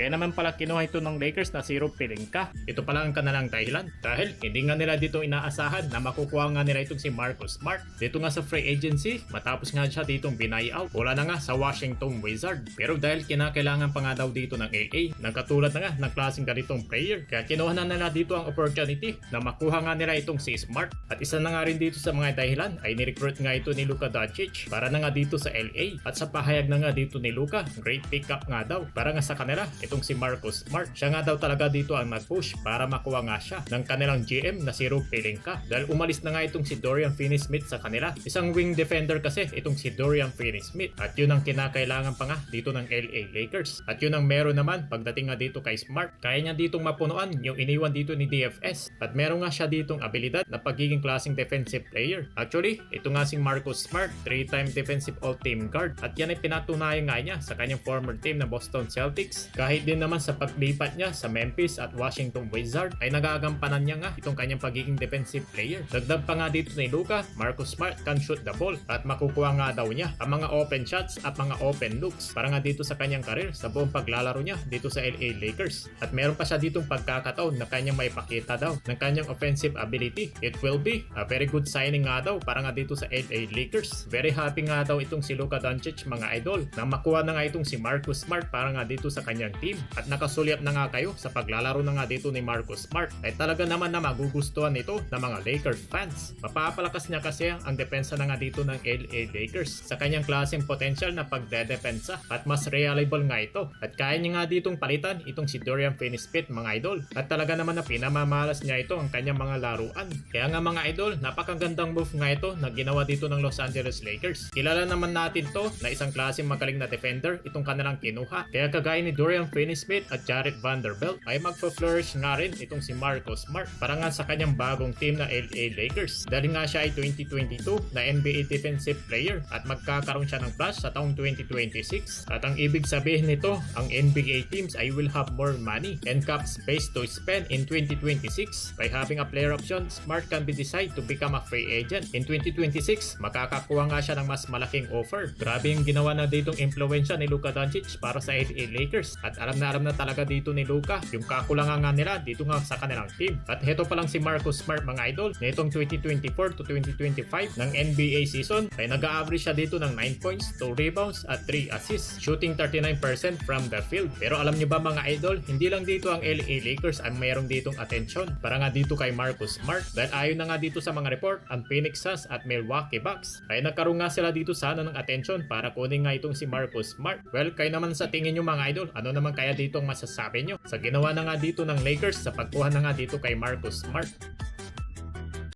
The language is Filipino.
Kaya naman pala kinuha ito ng Lakers na si Rob Pelinka. Ito pala ang kanilang dahilan. Dahil hindi nga nila dito inaasahan na makukuha nga nila itong si Marcus Smart. Dito nga sa free agency, matapos nga siya ditong buyout. Wala na nga sa Washington Wizard. Pero dahil kinakailangan pa nga daw dito ng LA, nagkatulad na nga ng klaseng ganitong player. Kaya kinuha na nila dito ang opportunity na makuha nga nila itong si Smart. At isa na nga rin dito sa mga dahilan ay nirecruit nga ito ni Luka Doncic para na nga dito sa LA. At sa pahayag na nga dito ni Luka, great pickup nga daw para nga sa kanila itong si Marcus Smart. Siya nga daw talaga dito ang nag-push para makuha nga siya ng kanilang GM na si Rob Pelinka. Dahil umalis na nga itong si Dorian Finney-Smith sa kanila. Isang wing defender kasi itong si Dorian Finney-Smith. At yun ang kinakailangan pa nga dito ng LA Lakers. At yun ang meron naman pagdating nga dito kay Smart. Kaya niya ditong mapunuan yung iniwan dito ni DFS. At meron nga siya ditong abilidad na pagiging klaseng defensive player. Actually, ito nga si Marcus Smart, 3-time defensive all-team guard. At yan ay pinatunayan nga niya sa kanyang former team na Boston Celtics. Kahit din naman sa paglipat niya sa Memphis at Washington Wizard ay nagagampanan niya nga itong kanyang pagiging defensive player. Dagdag pa nga dito ni Luka, Marcus Smart can shoot the ball at makukuha nga daw niya ang mga open shots at mga open looks para nga dito sa kanyang karir sa buong paglalaro niya dito sa LA Lakers. At meron pa siya ditong pagkakataon na kanyang maipakita daw ng kanyang offensive ability. It will be a very good signing nga daw para nga dito sa LA Lakers. Very happy nga daw itong si Luka Doncic mga idol na makuha na nga itong si Marcus Smart para nga dito sa kanyang team. At nakasulyap na nga kayo sa paglalaro na nga dito ni Marcus Smart ay talaga naman na magugustuhan ito ng mga Lakers fans. Mapapalakas niya kasi ang depensa na nga dito ng LA Lakers sa kanyang klaseng potential na pagdedepensa at mas reliable nga ito. At kaya niya nga ditong palitan itong si Dorian Finney-Smith mga idol. At talaga naman na pinamamalas niya ito ang kanyang mga laruan. Kaya nga mga idol, napakagandang move nga ito na ginawa dito ng Los Angeles Lakers. Kilala naman natin to na isang klaseng magaling na defender itong kanilang kinuha. Kaya kagaya ni Dorian Finney-Smith at Jarred Vanderbilt ay magpa-flourish nga rin itong si Marcus Smart para nga sa kanyang bagong team na LA Lakers. Dahil nga siya ay 2022 na NBA Defensive Player at magkakaroon siya ng flash sa taong 2026. At ang ibig sabihin nito, ang NBA teams ay will have more money and cap space to spend in 2026. By having a player option, Smart can be decided to become a free agent. In 2026, makakakuha nga siya ng mas malaking offer. Grabe yung ginawa na ditong impluensya ni Luka Doncic para sa LA Lakers. At alam na talaga dito ni Luka yung kakulangan nga nila dito nga sa kanilang team. At heto pa lang si Marcus Smart mga idol, nitong 2024 to 2025 ng NBA season ay nag-average siya dito ng 9 points, 2 rebounds at 3 assists, shooting 39% from the field. Pero alam niyo ba mga idol, hindi lang dito ang LA Lakers ang mayroong ditong atensyon para nga dito kay Marcus Smart. Dahil ayon na nga dito sa mga report, ang Phoenix Suns at Milwaukee Bucks ay nagkaroon nga sila dito sana ng atensyon para kunin nga itong si Marcus Smart. Well, kayo naman sa tingin nyo mga idol, ano naman kaya dito ang masasabi nyo sa ginawa na nga dito ng Lakers sa pagkuha na nga dito kay Marcus Smart?